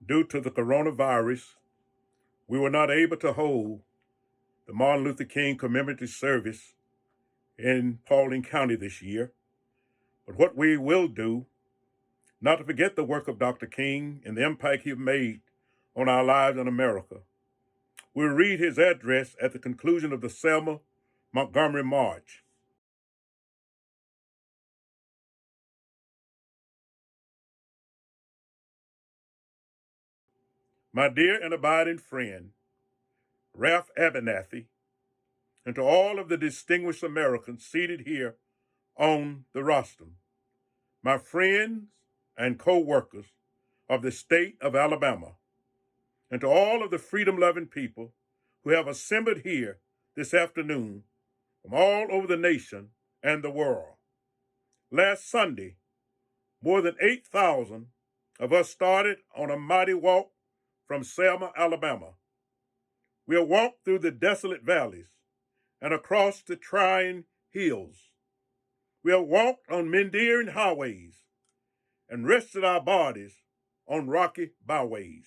Due to the coronavirus, we were not able to hold the Martin Luther King Commemorative Service in Paulding County this year. But what we will do, not to forget the work of Dr. King and the impact he made on our lives in America, we'll read his address at the conclusion of the Selma Montgomery March. My dear and abiding friend, Ralph Abernathy, and to all of the distinguished Americans seated here on the rostrum, my friends and co-workers of the state of Alabama, and to all of the freedom-loving people who have assembled here this afternoon from all over the nation and the world. Last Sunday, more than 8,000 of us started on a mighty walk from Selma, Alabama. We have walked through the desolate valleys and across the trying hills. We have walked on meandering highways and rested our bodies on rocky byways.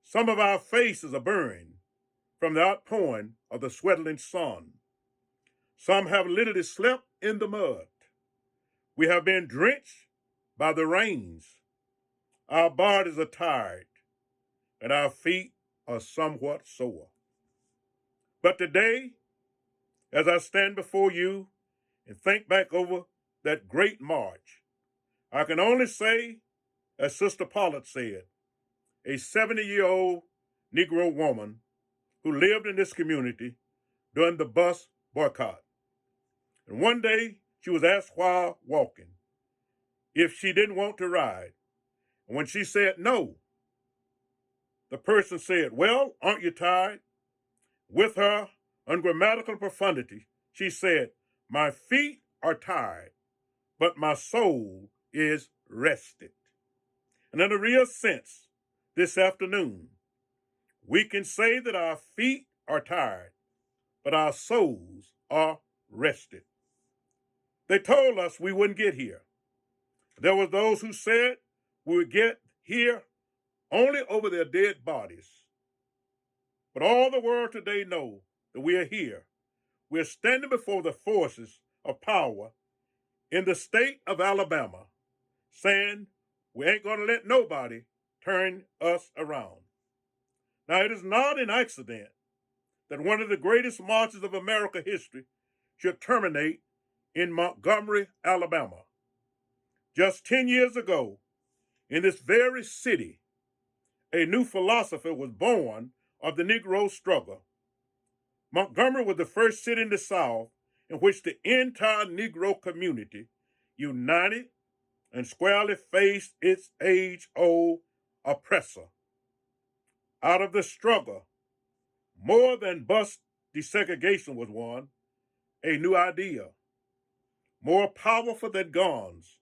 Some of our faces are burned from the outpouring of the sweltering sun. Some have literally slept in the mud. We have been drenched by the rains. Our bodies are tired and our feet are somewhat sore. But today, as I stand before you and think back over that great march, I can only say, as Sister Ballot said, a 70-year-old Negro woman who lived in this community during the bus boycott. And one day she was asked while walking if she didn't want to ride. And when she said no, the person said, "Well, aren't you tired?" With her ungrammatical profundity, she said, "My feet are tired, but my soul is rested." And in a real sense, this afternoon, we can say that our feet are tired, but our souls are rested. They told us we wouldn't get here. There were those who said we would get here only over their dead bodies. But all the world today knows that we are here. We are standing before the forces of power in the state of Alabama, saying we ain't going to let nobody turn us around. Now, it is not an accident that one of the greatest marches of American history should terminate in Montgomery, Alabama. Just 10 years ago, in this very city, a new philosophy was born of the Negro struggle. Montgomery was the first city in the South in which the entire Negro community united and squarely faced its age-old oppressor. Out of the struggle, more than bus desegregation was won, a new idea, more powerful than guns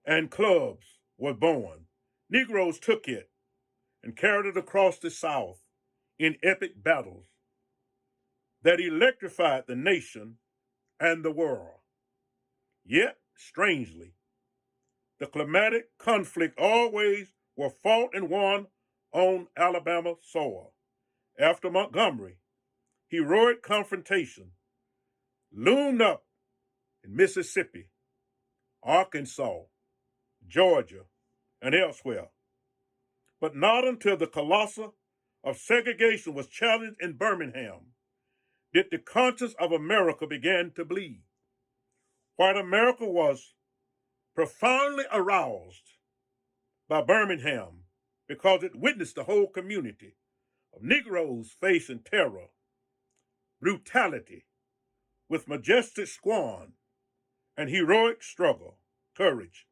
and clubs, was born. Negroes took it and carried it across the South in epic battles that electrified the nation and the world. Yet, strangely, the climatic conflict always were fought and won on Alabama soil. After Montgomery, heroic confrontation loomed up in Mississippi, Arkansas, Georgia, and elsewhere. But not until the colossus of segregation was challenged in Birmingham did the conscience of America begin to bleed. White America was profoundly aroused by Birmingham because it witnessed the whole community of Negroes facing terror, brutality, with majestic scorn and heroic struggle, courage.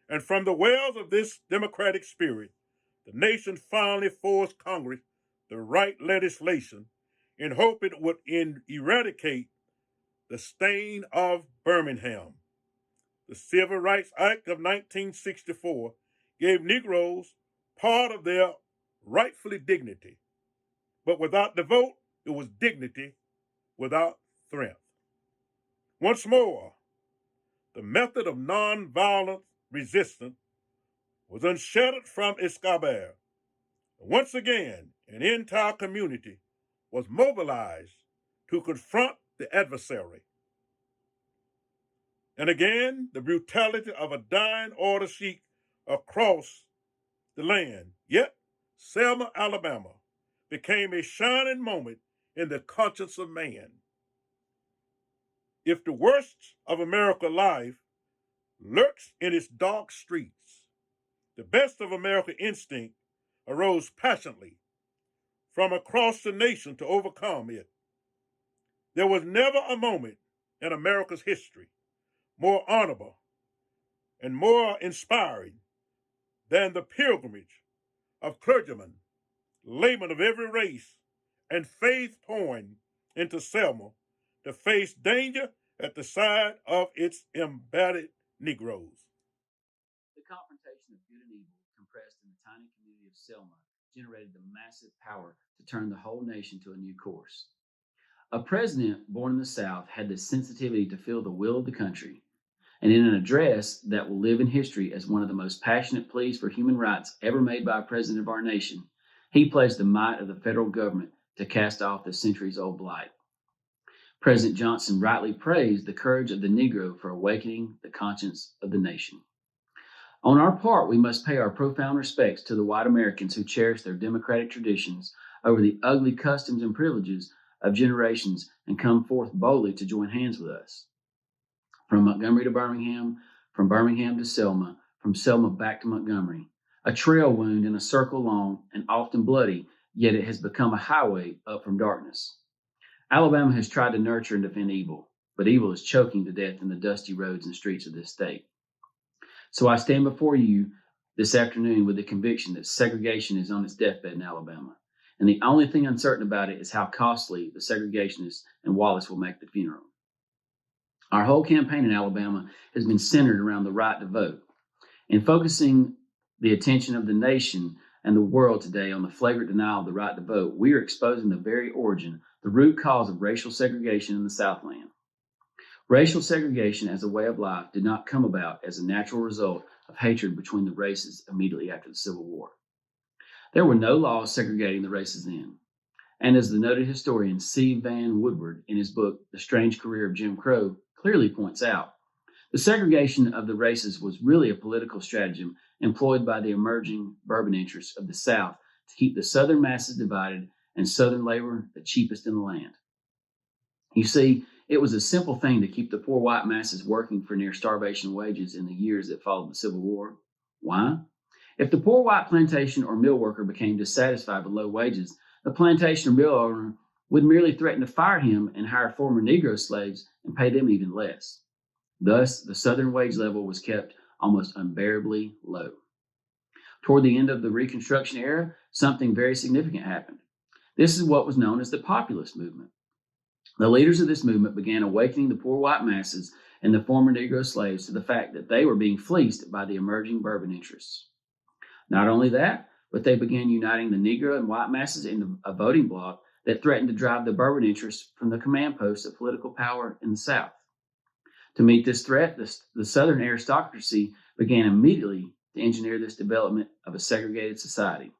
And from the wells of this democratic spirit, the nation finally forced Congress to write legislation in hope it would eradicate the stain of Birmingham. The Civil Rights Act of 1964 gave Negroes part of their rightfully dignity. But without the vote, it was dignity without strength. Once more, the method of nonviolent resistance was unsheltered from Escobar. Once again, an entire community was mobilized to confront the adversary. And again, the brutality of a dying order sheet across the land. Yet, Selma, Alabama became a shining moment in the conscience of man. If the worst of American life lurks in its dark streets, the best of American instinct arose passionately from across the nation to overcome it. There was never a moment in America's history more honorable and more inspiring than the pilgrimage of clergymen, laymen of every race, and faith pouring into Selma to face danger at the side of its embattled Negroes. The confrontation of good and evil, compressed in the tiny community of Selma, generated the massive power to turn the whole nation to a new course. A president born in the South had the sensitivity to feel the will of the country, and in an address that will live in history as one of the most passionate pleas for human rights ever made by a president of our nation, he pledged the might of the federal government to cast off the centuries-old blight. President Johnson rightly praised the courage of the Negro for awakening the conscience of the nation. On our part, we must pay our profound respects to the white Americans who cherish their democratic traditions over the ugly customs and privileges of generations and come forth boldly to join hands with us. From Montgomery to Birmingham, from Birmingham to Selma, from Selma back to Montgomery, a trail wound in a circle long and often bloody, yet it has become a highway up from darkness. Alabama has tried to nurture and defend evil, but evil is choking to death in the dusty roads and streets of this state. So I stand before you this afternoon with the conviction that segregation is on its deathbed in Alabama. And the only thing uncertain about it is how costly the segregationists and Wallace will make the funeral. Our whole campaign in Alabama has been centered around the right to vote. In focusing the attention of the nation and the world today on the flagrant denial of the right to vote, we are exposing the very origin, the root cause of racial segregation in the Southland. Racial segregation as a way of life did not come about as a natural result of hatred between the races immediately after the Civil War. There were no laws segregating the races then. And as the noted historian C. Van Woodward in his book, The Strange Career of Jim Crow, clearly points out, the segregation of the races was really a political stratagem employed by the emerging bourbon interests of the South to keep the Southern masses divided and Southern labor the cheapest in the land. You see, it was a simple thing to keep the poor white masses working for near starvation wages in the years that followed the Civil War. Why? If the poor white plantation or mill worker became dissatisfied with low wages, the plantation or mill owner would merely threaten to fire him and hire former Negro slaves and pay them even less. Thus, the Southern wage level was kept almost unbearably low. Toward the end of the Reconstruction era, something very significant happened. This is what was known as the populist movement. The leaders of this movement began awakening the poor white masses and the former Negro slaves to the fact that they were being fleeced by the emerging bourbon interests. Not only that, but they began uniting the Negro and white masses into a voting bloc that threatened to drive the bourbon interests from the command posts of political power in the South. To meet this threat, the Southern aristocracy began immediately to engineer this development of a segregated society.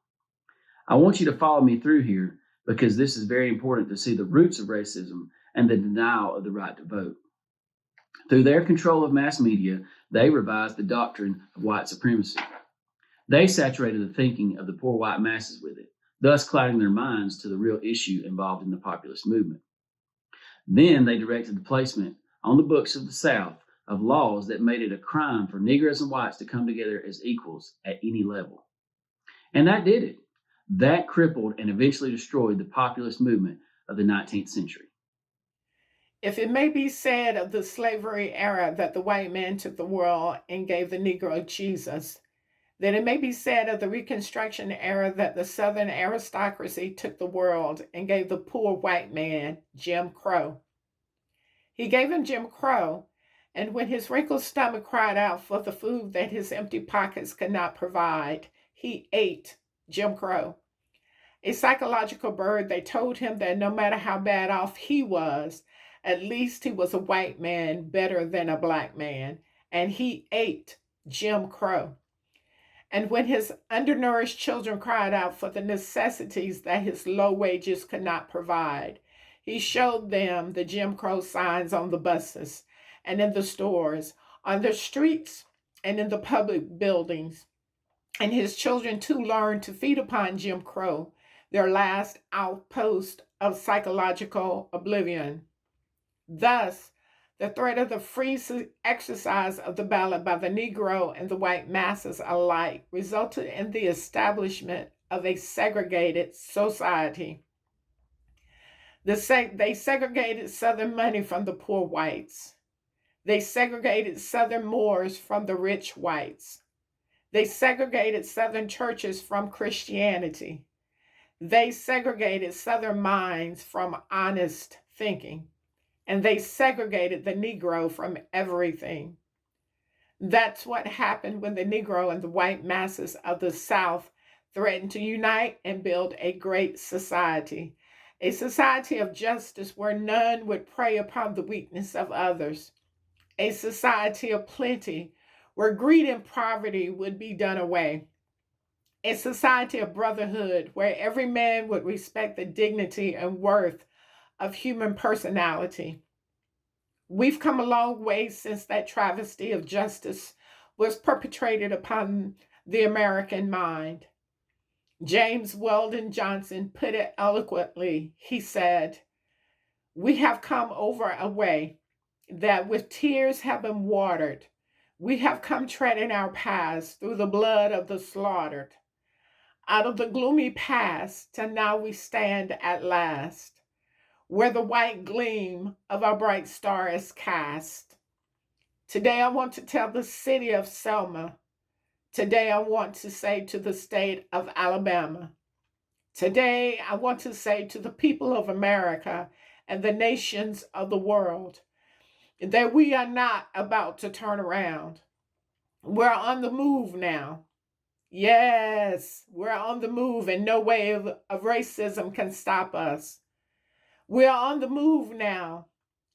I want you to follow me through here because this is very important to see the roots of racism and the denial of the right to vote. Through their control of mass media, they revised the doctrine of white supremacy. They saturated the thinking of the poor white masses with it, thus clouding their minds to the real issue involved in the populist movement. Then they directed the placement on the books of the South of laws that made it a crime for Negroes and whites to come together as equals at any level. And that did it. That crippled and eventually destroyed the populist movement of the 19th century. If it may be said of the slavery era that the white man took the world and gave the Negro Jesus, then it may be said of the Reconstruction era that the Southern aristocracy took the world and gave the poor white man Jim Crow. He gave him Jim Crow, and when his wrinkled stomach cried out for the food that his empty pockets could not provide, he ate Jim Crow. A psychological bird, they told him that no matter how bad off he was, at least he was a white man better than a black man, and he ate Jim Crow. And when his undernourished children cried out for the necessities that his low wages could not provide, he showed them the Jim Crow signs on the buses and in the stores, on the streets and in the public buildings. And his children too learned to feed upon Jim Crow, their last outpost of psychological oblivion. Thus, the threat of the free exercise of the ballot by the Negro and the white masses alike resulted in the establishment of a segregated society. They segregated Southern money from the poor whites. They segregated Southern Moors from the rich whites. They segregated Southern churches from Christianity. They segregated Southern minds from honest thinking. And they segregated the Negro from everything. That's what happened when the Negro and the white masses of the South threatened to unite and build a great society, a society of justice where none would prey upon the weakness of others, a society of plenty where greed and poverty would be done away, a society of brotherhood where every man would respect the dignity and worth of human personality. We've come a long way since that travesty of justice was perpetrated upon the American mind. James Weldon Johnson put it eloquently. He said, "We have come over a way that with tears have been watered. We have come treading our paths through the blood of the slaughtered. Out of the gloomy past, and now we stand at last, where the white gleam of our bright star is cast. Today I want to tell the city of Selma. Today I want to say to the state of Alabama. Today I want to say to the people of America and the nations of the world that we are not about to turn around. We're on the move now. Yes, we're on the move, and no wave of racism can stop us. We're on the move now.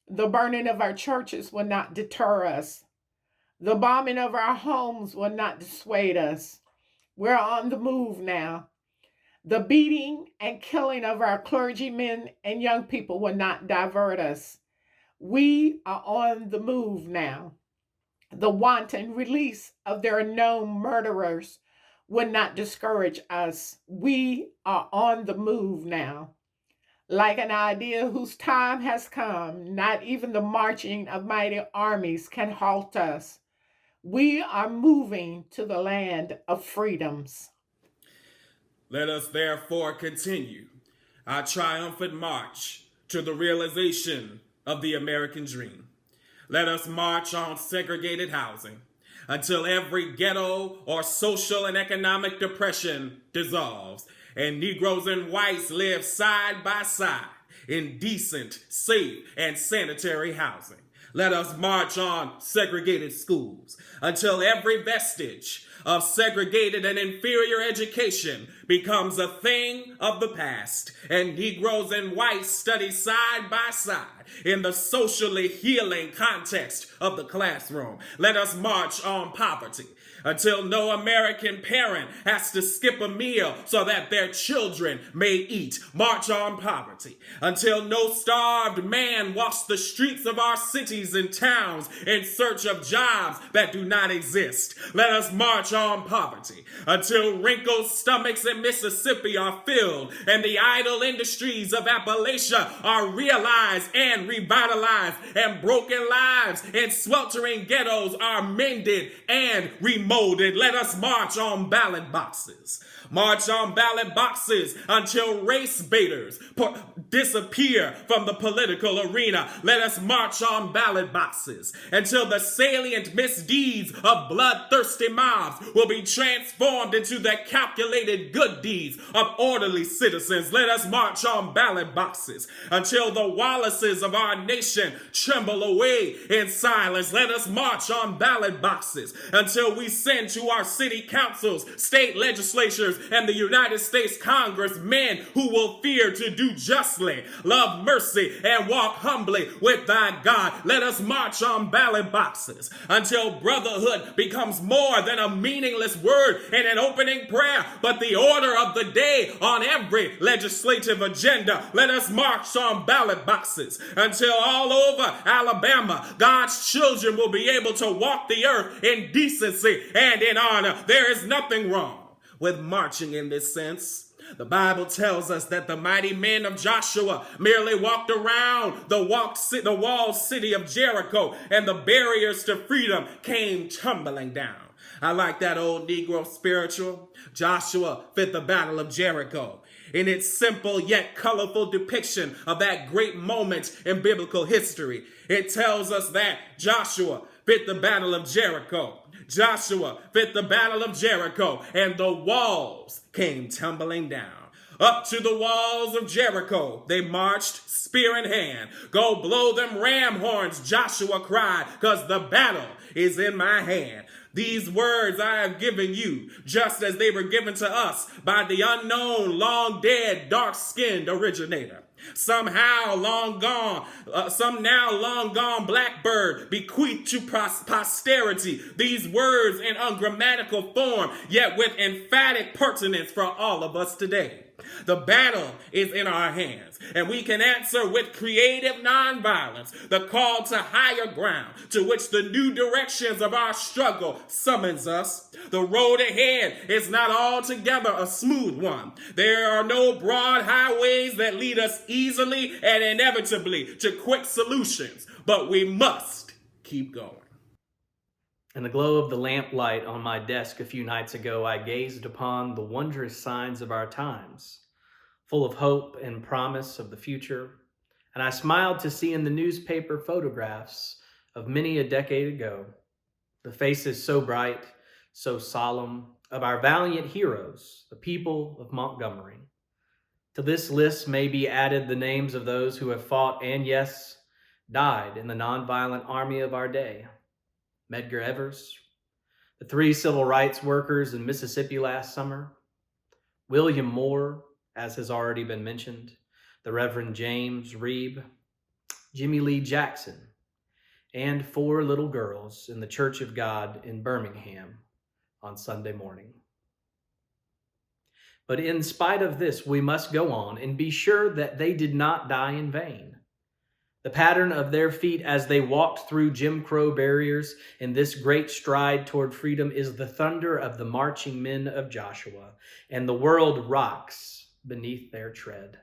The burning of our churches will not deter us. The bombing of our homes will not dissuade us. We're on the move now. The beating and killing of our clergymen and young people will not divert us. We are on the move now. The wanton release of their known murderers will not discourage us. We are on the move now. Like an idea whose time has come, not even the marching of mighty armies can halt us. We are moving to the land of freedoms. Let us therefore continue our triumphant march to the realization of the American dream. Let us march on segregated housing until every ghetto or social and economic depression dissolves and Negroes and whites live side by side in decent, safe, and sanitary housing. Let us march on segregated schools until every vestige of segregated and inferior education becomes a thing of the past, and Negroes and whites study side by side in the socially healing context of the classroom. Let us march on poverty until no American parent has to skip a meal so that their children may eat. March on poverty until no starved man walks the streets of our cities and towns in search of jobs that do not exist. Let us march on poverty until wrinkled stomachs in Mississippi are filled and the idle industries of Appalachia are realized and revitalized, and broken lives in sweltering ghettos are mended and remolded. Let us march on ballot boxes. March on ballot boxes until race baiters disappear from the political arena. Let us march on ballot boxes until the salient misdeeds of bloodthirsty mobs will be transformed into the calculated good deeds of orderly citizens. Let us march on ballot boxes until the Wallaces of our nation tremble away in silence. Let us march on ballot boxes until we send to our city councils, state legislatures, and the United States Congress men who will fear to do justly, love mercy, and walk humbly with thy God. Let us march on ballot boxes until brotherhood becomes more than a meaningless word in an opening prayer, but the order of the day on every legislative agenda. Let us march on ballot boxes until all over Alabama, God's children will be able to walk the earth in decency and in honor. There is nothing wrong with marching in this sense. The Bible tells us that the mighty men of Joshua merely walked around the walled city of Jericho, and the barriers to freedom came tumbling down. I like that old Negro spiritual. Joshua fit the battle of Jericho in its simple yet colorful depiction of that great moment in biblical history. It tells us that Joshua fit the battle of Jericho. Joshua fit the battle of Jericho, and the walls came tumbling down. Up to the walls of Jericho they marched, spear in hand. Go blow them ram horns, Joshua cried, because the battle is in my hand. These words I have given you, just as they were given to us by the unknown, long dead, dark-skinned originator. Some now long gone blackbird bequeathed to posterity these words in ungrammatical form, yet with emphatic pertinence for all of us today. The battle is in our hands, and we can answer with creative nonviolence the call to higher ground to which the new directions of our struggle summons us. The road ahead is not altogether a smooth one. There are no broad highways that lead us easily and inevitably to quick solutions, but we must keep going. In the glow of the lamplight on my desk a few nights ago, I gazed upon the wondrous signs of our times, full of hope and promise of the future, and I smiled to see in the newspaper photographs of many a decade ago, the faces so bright, so solemn, of our valiant heroes, the people of Montgomery. To this list may be added the names of those who have fought and, yes, died in the nonviolent army of our day. Medgar Evers, the 3 civil rights workers in Mississippi last summer, William Moore, as has already been mentioned, the Reverend James Reeb, Jimmy Lee Jackson, and 4 little girls in the Church of God in Birmingham on Sunday morning. But in spite of this, we must go on and be sure that they did not die in vain. The pattern of their feet as they walked through Jim Crow barriers in this great stride toward freedom is the thunder of the marching men of Joshua, and the world rocks beneath their tread.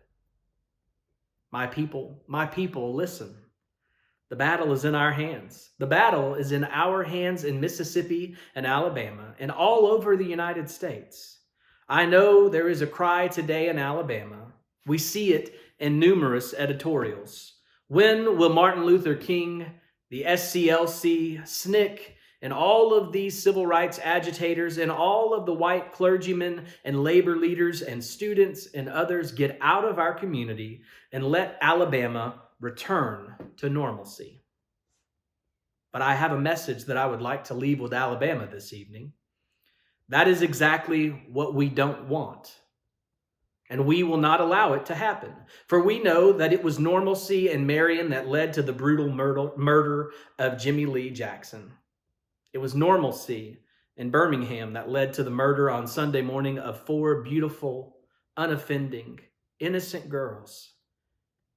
My people, listen. The battle is in our hands. The battle is in our hands in Mississippi and Alabama and all over the United States. I know there is a cry today in Alabama. We see it in numerous editorials. When will Martin Luther King, the SCLC, SNCC, and all of these civil rights agitators and all of the white clergymen and labor leaders and students and others get out of our community and let Alabama return to normalcy? But I have a message that I would like to leave with Alabama this evening. That is exactly what we don't want. And we will not allow it to happen. For we know that it was normalcy in Marion that led to the brutal murder of Jimmy Lee Jackson. It was normalcy in Birmingham that led to the murder on Sunday morning of 4 beautiful, unoffending, innocent girls.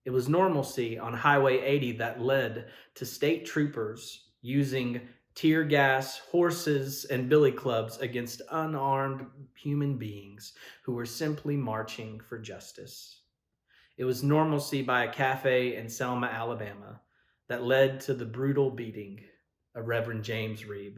It was normalcy on Highway 80 that led to state troopers using tear gas, horses, and billy clubs against unarmed human beings who were simply marching for justice. It was normalcy by a cafe in Selma, Alabama, that led to the brutal beating of Reverend James Reeb.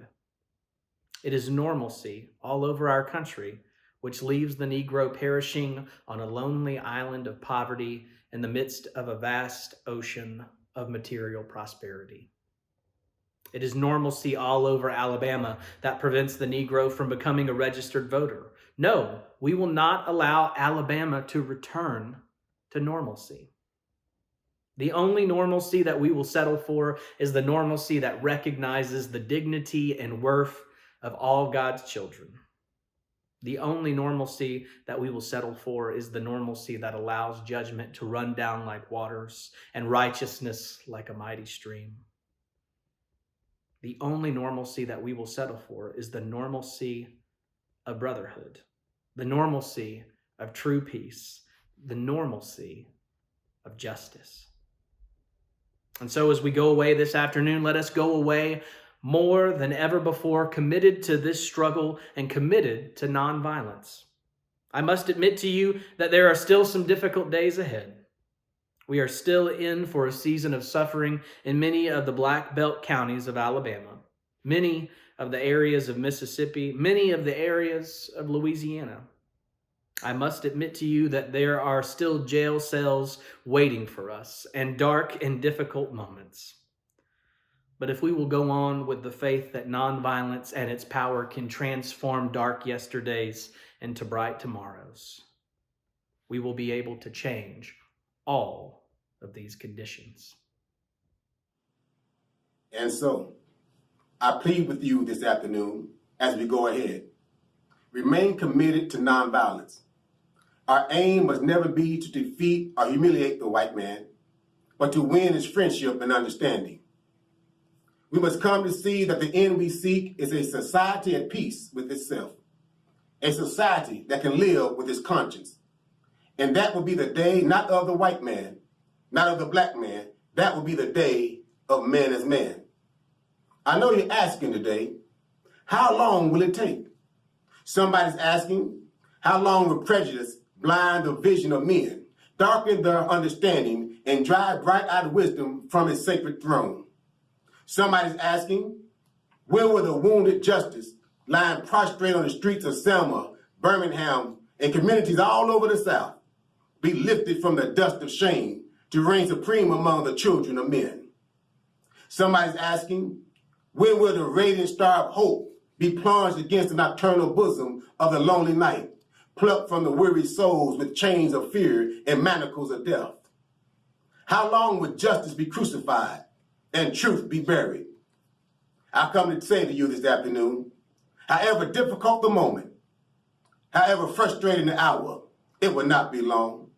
It is normalcy all over our country, which leaves the Negro perishing on a lonely island of poverty in the midst of a vast ocean of material prosperity. It is normalcy all over Alabama that prevents the Negro from becoming a registered voter. No, we will not allow Alabama to return to normalcy. The only normalcy that we will settle for is the normalcy that recognizes the dignity and worth of all God's children. The only normalcy that we will settle for is the normalcy that allows judgment to run down like waters and righteousness like a mighty stream. The only normalcy that we will settle for is the normalcy of brotherhood, the normalcy of true peace, the normalcy of justice. And so as we go away this afternoon, let us go away more than ever before, committed to this struggle and committed to nonviolence. I must admit to you that there are still some difficult days ahead. We are still in for a season of suffering in many of the Black Belt counties of Alabama, many of the areas of Mississippi, many of the areas of Louisiana. I must admit to you that there are still jail cells waiting for us and dark and difficult moments. But if we will go on with the faith that nonviolence and its power can transform dark yesterdays into bright tomorrows, we will be able to change all of these conditions. And so, I plead with you this afternoon as we go ahead. Remain committed to nonviolence. Our aim must never be to defeat or humiliate the white man, but to win his friendship and understanding. We must come to see that the end we seek is a society at peace with itself, a society that can live with its conscience. And that will be the day not of the white man, not of the black man, that will be the day of man as man. I know you're asking today, how long will it take? Somebody's asking, how long will prejudice blind the vision of men, darken their understanding, and drive bright-eyed wisdom from its sacred throne? Somebody's asking, when will the wounded justice lying prostrate on the streets of Selma, Birmingham, and communities all over the South be lifted from the dust of shame to reign supreme among the children of men? Somebody's asking, when will the radiant star of hope be plunged against the nocturnal bosom of the lonely night, plucked from the weary souls with chains of fear and manacles of death? How long will justice be crucified and truth be buried? I come to say to you this afternoon, however difficult the moment, however frustrating the hour, it will not be long,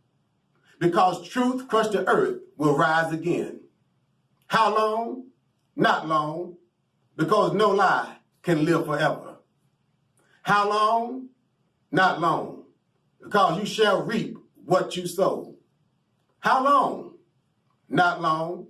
because truth crushed to earth will rise again. How long? Not long, because no lie can live forever. How long? Not long, because you shall reap what you sow. How long? Not long,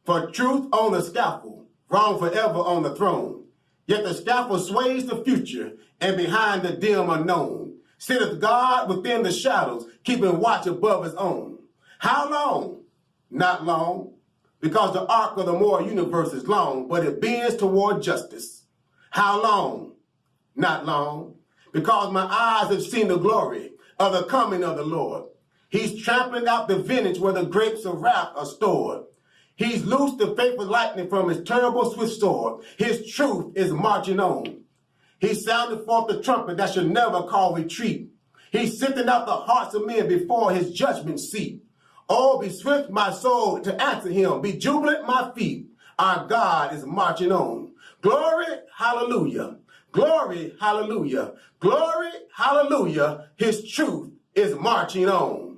for truth on the scaffold, wrong forever on the throne. Yet the scaffold sways the future, and behind the dim unknown sitteth God within the shadows, keeping watch above his own. How long? Not long, because the arc of the moral universe is long, but it bends toward justice. How long? Not long, because my eyes have seen the glory of the coming of the Lord. He's trampling out the vintage where the grapes of wrath are stored. He's loosed the faithful lightning from his terrible swift sword. His truth is marching on. He sounded forth the trumpet that should never call retreat. He's sifting out the hearts of men before his judgment seat. Oh, be swift, my soul, to answer him. Be jubilant, my feet. Our God is marching on. Glory, hallelujah. Glory, hallelujah. Glory, hallelujah. His truth is marching on.